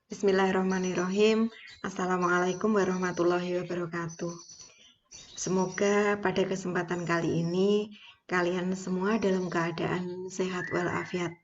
Bismillahirrahmanirrahim. Assalamualaikum warahmatullahi wabarakatuh. Semoga pada kesempatan kali ini kalian semua dalam keadaan sehat walafiat.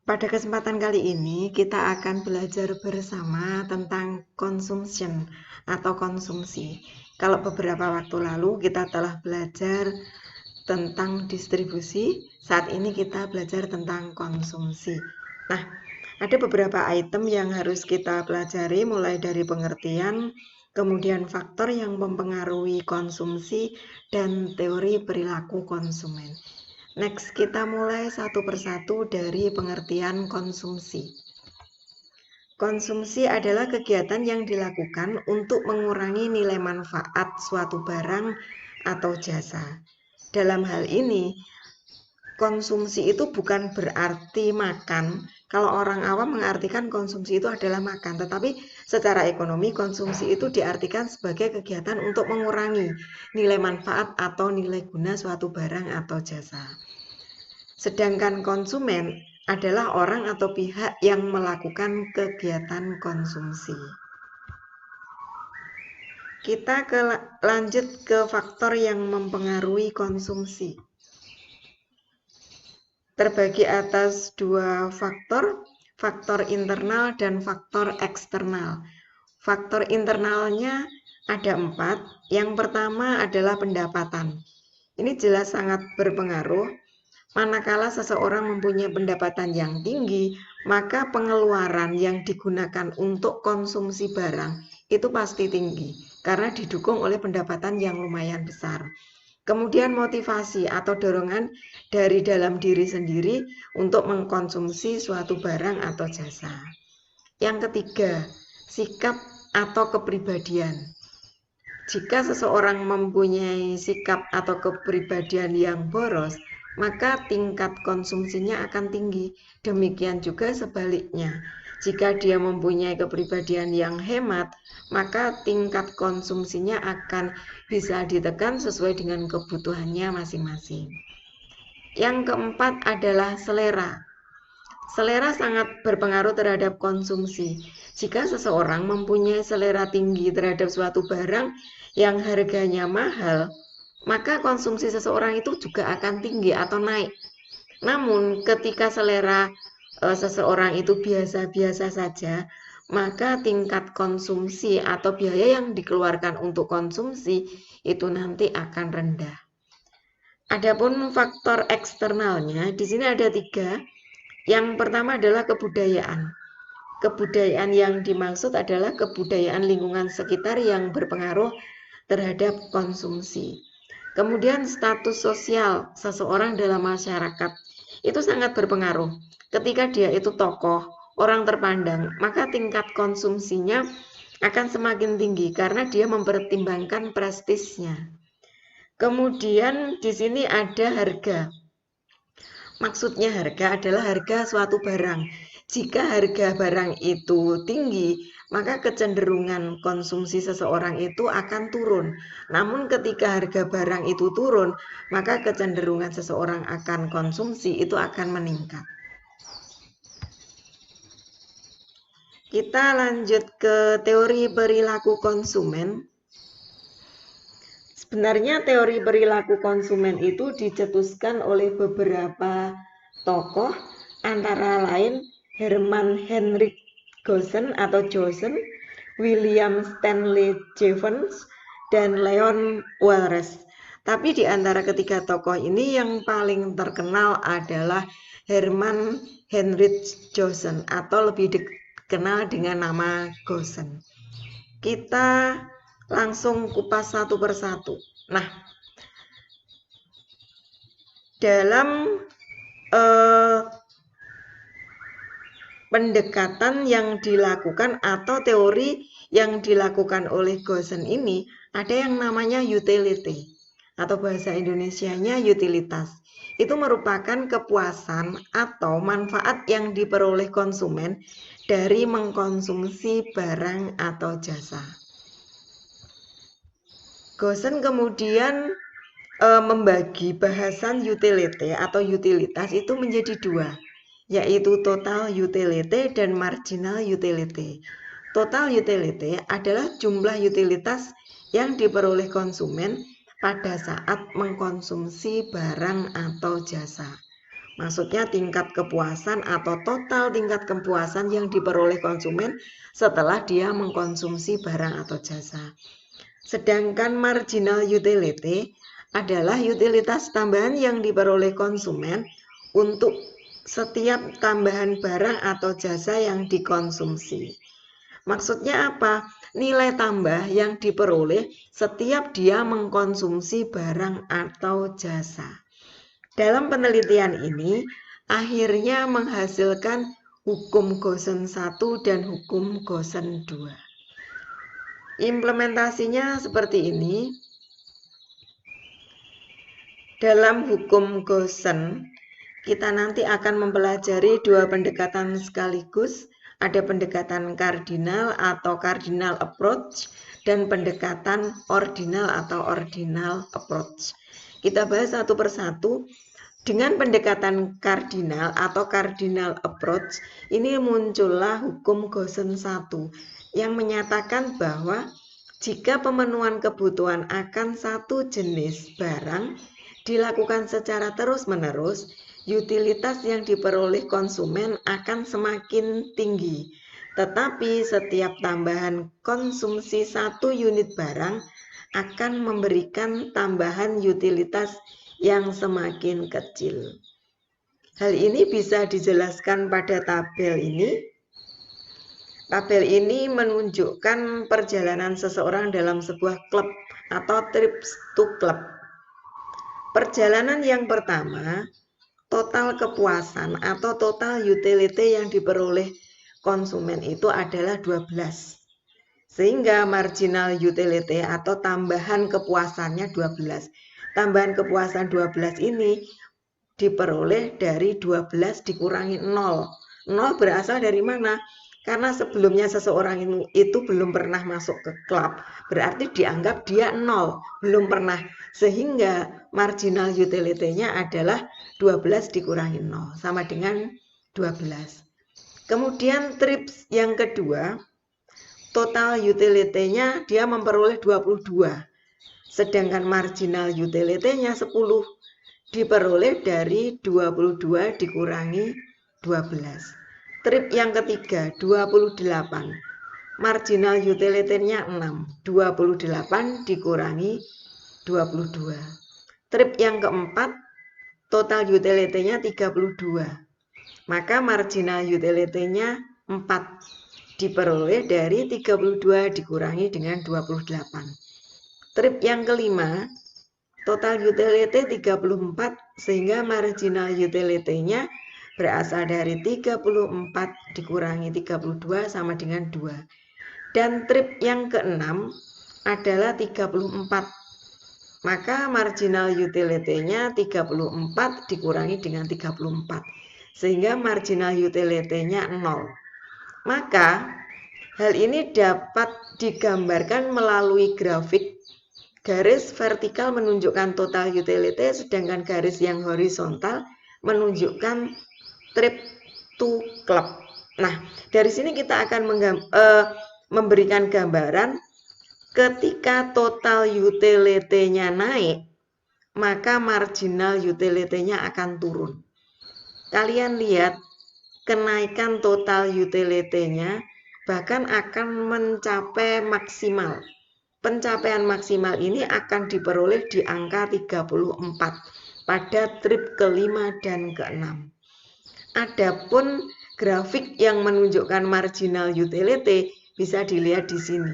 Pada kesempatan kali ini kita akan belajar bersama tentang consumption atau konsumsi. Kalau beberapa waktu lalu kita telah belajar tentang distribusi, saat ini kita belajar tentang konsumsi. Nah, ada beberapa item yang harus kita pelajari mulai dari pengertian, kemudian faktor yang mempengaruhi konsumsi, dan teori perilaku konsumen. Next, kita mulai satu persatu dari pengertian konsumsi. Konsumsi adalah kegiatan yang dilakukan untuk mengurangi nilai manfaat suatu barang atau jasa. Dalam hal ini, konsumsi itu bukan berarti makan. Kalau orang awam mengartikan konsumsi itu adalah makan, tetapi secara ekonomi konsumsi itu diartikan sebagai kegiatan untuk mengurangi nilai manfaat atau nilai guna suatu barang atau jasa. Sedangkan konsumen adalah orang atau pihak yang melakukan kegiatan konsumsi. Kita lanjut ke faktor yang mempengaruhi konsumsi. Terbagi atas dua faktor, faktor internal dan faktor eksternal. Faktor internalnya ada 4. Yang pertama adalah pendapatan. Ini jelas sangat berpengaruh. Manakala seseorang mempunyai pendapatan yang tinggi, maka pengeluaran yang digunakan untuk konsumsi barang itu pasti tinggi, karena didukung oleh pendapatan yang lumayan besar. Kemudian motivasi atau dorongan dari dalam diri sendiri untuk mengkonsumsi suatu barang atau jasa. Yang ketiga, sikap atau kepribadian. Jika seseorang mempunyai sikap atau kepribadian yang boros, maka tingkat konsumsinya akan tinggi. Demikian juga sebaliknya. Jika dia mempunyai kepribadian yang hemat, maka tingkat konsumsinya akan bisa ditekan sesuai dengan kebutuhannya masing-masing. Yang keempat adalah selera. Selera sangat berpengaruh terhadap konsumsi. Jika seseorang mempunyai selera tinggi terhadap suatu barang yang harganya mahal, maka konsumsi seseorang itu juga akan tinggi atau naik. Namun ketika selera seseorang itu biasa-biasa saja, maka tingkat konsumsi atau biaya yang dikeluarkan untuk konsumsi itu nanti akan rendah. Adapun faktor eksternalnya, di sini ada 3. Yang pertama adalah kebudayaan. Kebudayaan yang dimaksud adalah kebudayaan lingkungan sekitar yang berpengaruh terhadap konsumsi. Kemudian status sosial seseorang dalam masyarakat itu sangat berpengaruh. Ketika dia itu tokoh, orang terpandang, maka tingkat konsumsinya akan semakin tinggi karena dia mempertimbangkan prestisnya. Kemudian di sini ada harga. Maksudnya harga adalah harga suatu barang. Jika harga barang itu tinggi, maka kecenderungan konsumsi seseorang itu akan turun. Namun ketika harga barang itu turun, maka kecenderungan seseorang akan konsumsi itu akan meningkat. Kita lanjut ke teori perilaku konsumen. Sebenarnya teori perilaku konsumen itu dicetuskan oleh beberapa tokoh, antara lain Herman Heinrich Jossen, William Stanley Jevons, dan Leon Walras. Tapi di antara ketiga tokoh ini yang paling terkenal adalah Herman Heinrich Jossen atau lebih dikenal dengan nama Gossen. Kita langsung kupas satu persatu. Nah, dalam pendekatan yang dilakukan atau teori yang dilakukan oleh Gossen ini ada yang namanya utility atau bahasa Indonesianya utilitas. Itu merupakan kepuasan atau manfaat yang diperoleh konsumen dari mengkonsumsi barang atau jasa. Gossen kemudian membagi bahasan utility atau utilitas itu menjadi 2. yaitu total utility dan marginal utility. Total utility adalah jumlah utilitas yang diperoleh konsumen pada saat mengkonsumsi barang atau jasa. Maksudnya tingkat kepuasan atau total tingkat kepuasan yang diperoleh konsumen setelah dia mengkonsumsi barang atau jasa. Sedangkan marginal utility adalah utilitas tambahan yang diperoleh konsumen untuk setiap tambahan barang atau jasa yang dikonsumsi. Maksudnya apa? Nilai tambah yang diperoleh setiap dia mengkonsumsi barang atau jasa. Dalam penelitian ini, akhirnya menghasilkan hukum Goosen 1 dan hukum Goosen 2. Implementasinya seperti ini. Dalam hukum Goosen, kita nanti akan mempelajari dua pendekatan sekaligus. Ada pendekatan kardinal atau cardinal approach dan pendekatan ordinal atau ordinal approach. Kita bahas satu persatu. Dengan pendekatan kardinal atau cardinal approach, ini muncullah hukum Goosen 1 yang menyatakan bahwa jika pemenuhan kebutuhan akan satu jenis barang dilakukan secara terus-menerus, utilitas yang diperoleh konsumen akan semakin tinggi. Tetapi setiap tambahan konsumsi satu unit barang akan memberikan tambahan utilitas yang semakin kecil. Hal ini bisa dijelaskan pada tabel ini. Tabel ini menunjukkan perjalanan seseorang dalam sebuah klub atau trips to club. Perjalanan yang pertama, total kepuasan atau total utility yang diperoleh konsumen itu adalah 12. Sehingga marginal utility atau tambahan kepuasannya 12. Tambahan kepuasan 12 ini diperoleh dari 12 dikurangi 0. 0 berasal dari mana? Karena sebelumnya seseorang itu belum pernah masuk ke klub, berarti dianggap dia 0, belum pernah. Sehingga marginal utility-nya adalah 12 dikurangi 0, sama dengan 12. Kemudian trips yang kedua, total utility-nya dia memperoleh 22. Sedangkan marginal utility-nya 10 diperoleh dari 22 dikurangi 12. Trip yang ketiga 28. Marginal utility-nya 6. 28 dikurangi 22. Trip yang keempat total utility-nya 32. Maka marginal utility-nya 4 diperoleh dari 32 dikurangi dengan 28. Trip yang kelima, total utility 34, sehingga marginal utility-nya berasal dari 34 dikurangi 32 sama dengan 2. Dan trip yang keenam adalah 34. Maka marginal utility-nya 34 dikurangi dengan 34. Sehingga marginal utility-nya 0. Maka hal ini dapat digambarkan melalui grafik. Garis vertikal menunjukkan total utility, sedangkan garis yang horizontal menunjukkan trip to club. Nah, dari sini kita akan memberikan gambaran ketika total utility-nya naik, maka marginal utility-nya akan turun. Kalian lihat, kenaikan total utility-nya bahkan akan mencapai maksimal. Pencapaian maksimal ini akan diperoleh di angka 34 pada trip kelima dan keenam. Adapun grafik yang menunjukkan marginal utility bisa dilihat di sini.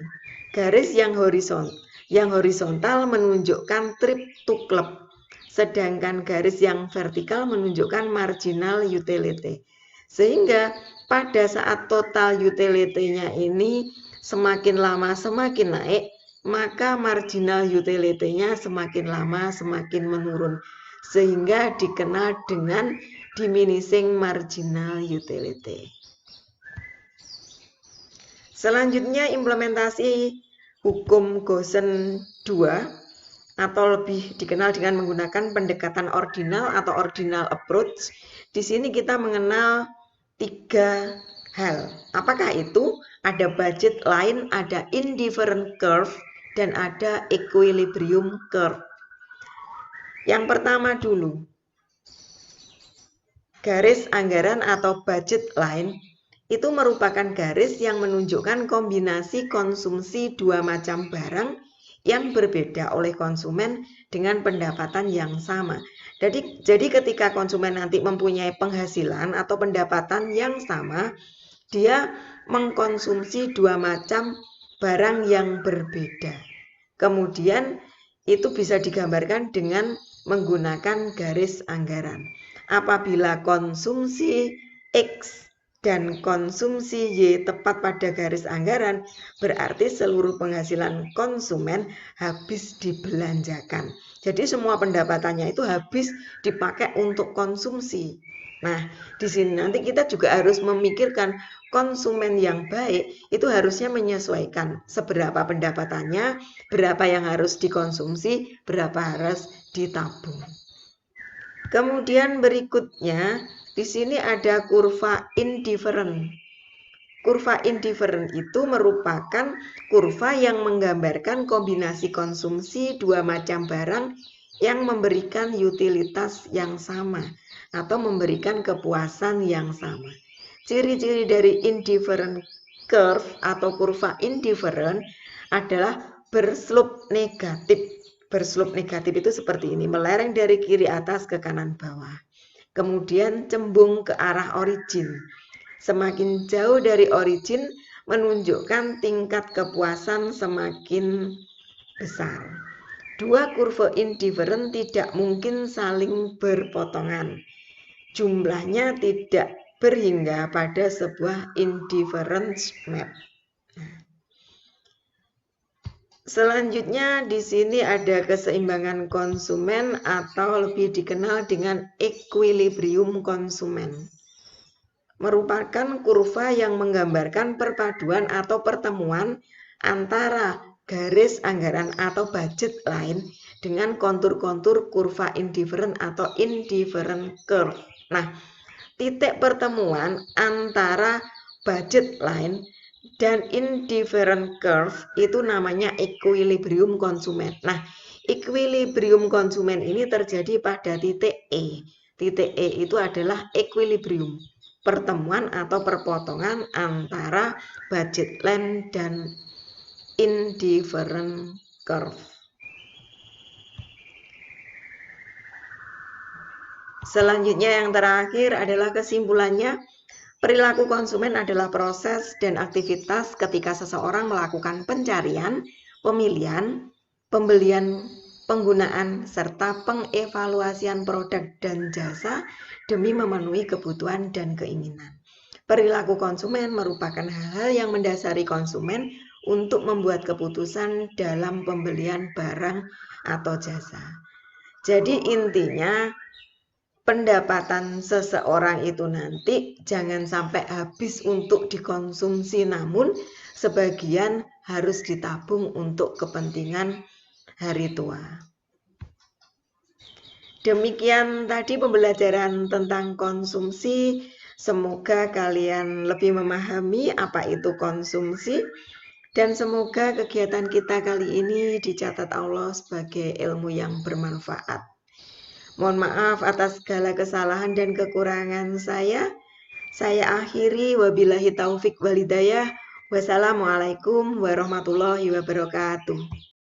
Garis yang horizontal menunjukkan trip to club, sedangkan garis yang vertikal menunjukkan marginal utility. Sehingga pada saat total utility-nya ini semakin lama semakin naik, maka marginal utility-nya semakin lama semakin menurun, sehingga dikenal dengan diminishing marginal utility. Selanjutnya implementasi hukum Goosen 2. atau lebih dikenal dengan menggunakan pendekatan ordinal atau ordinal approach. Di sini kita mengenal 3 hal. Apakah itu? Ada budget line, ada indifferent curve, dan ada equilibrium curve. Yang pertama dulu, garis anggaran atau budget line itu merupakan garis yang menunjukkan kombinasi konsumsi dua macam barang yang berbeda oleh konsumen dengan pendapatan yang sama. Jadi ketika konsumen nanti mempunyai penghasilan atau pendapatan yang sama, dia mengkonsumsi dua macam barang yang berbeda. Kemudian itu bisa digambarkan dengan menggunakan garis anggaran. Apabila konsumsi X dan konsumsi Y tepat pada garis anggaran, berarti seluruh penghasilan konsumen habis dibelanjakan. Jadi semua pendapatannya itu habis dipakai untuk konsumsi. Nah, di sini nanti kita juga harus memikirkan konsumen yang baik itu harusnya menyesuaikan seberapa pendapatannya, berapa yang harus dikonsumsi, berapa harus ditabung. Kemudian berikutnya di sini ada kurva indifferent. Kurva indifferent itu merupakan kurva yang menggambarkan kombinasi konsumsi dua macam barang yang memberikan utilitas yang sama atau memberikan kepuasan yang sama. Ciri-ciri dari indifferent curve atau kurva indifferent adalah berslope negatif. Berslope negatif itu seperti ini, melereng dari kiri atas ke kanan bawah. Kemudian cembung ke arah origin. Semakin jauh dari origin menunjukkan tingkat kepuasan semakin besar. Dua kurva indifferent tidak mungkin saling berpotongan. Jumlahnya tidak berhingga pada sebuah indifference map. Selanjutnya di sini ada keseimbangan konsumen atau lebih dikenal dengan equilibrium konsumen. Merupakan kurva yang menggambarkan perpaduan atau pertemuan antara garis anggaran atau budget line dengan kontur-kontur kurva indifferent atau indifferent curve. Nah, titik pertemuan antara budget line dan indifferent curve itu namanya equilibrium konsumen. Nah, equilibrium konsumen ini terjadi pada titik E. Titik E itu adalah equilibrium, pertemuan atau perpotongan antara budget line dan indifferent curve. Selanjutnya yang terakhir adalah kesimpulannya, perilaku konsumen adalah proses dan aktivitas ketika seseorang melakukan pencarian, pemilihan, pembelian, penggunaan, serta pengevaluasian produk dan jasa demi memenuhi kebutuhan dan keinginan. Perilaku konsumen merupakan hal-hal yang mendasari konsumen untuk membuat keputusan dalam pembelian barang atau jasa. Jadi intinya, pendapatan seseorang itu nanti jangan sampai habis untuk dikonsumsi, namun sebagian harus ditabung untuk kepentingan hari tua. Demikian tadi pembelajaran tentang konsumsi. Semoga kalian lebih memahami apa itu konsumsi, dan semoga kegiatan kita kali ini dicatat Allah sebagai ilmu yang bermanfaat. Mohon maaf atas segala kesalahan dan kekurangan saya. Saya akhiri, wabillahi taufik walhidayah. Wassalamualaikum warahmatullahi wabarakatuh.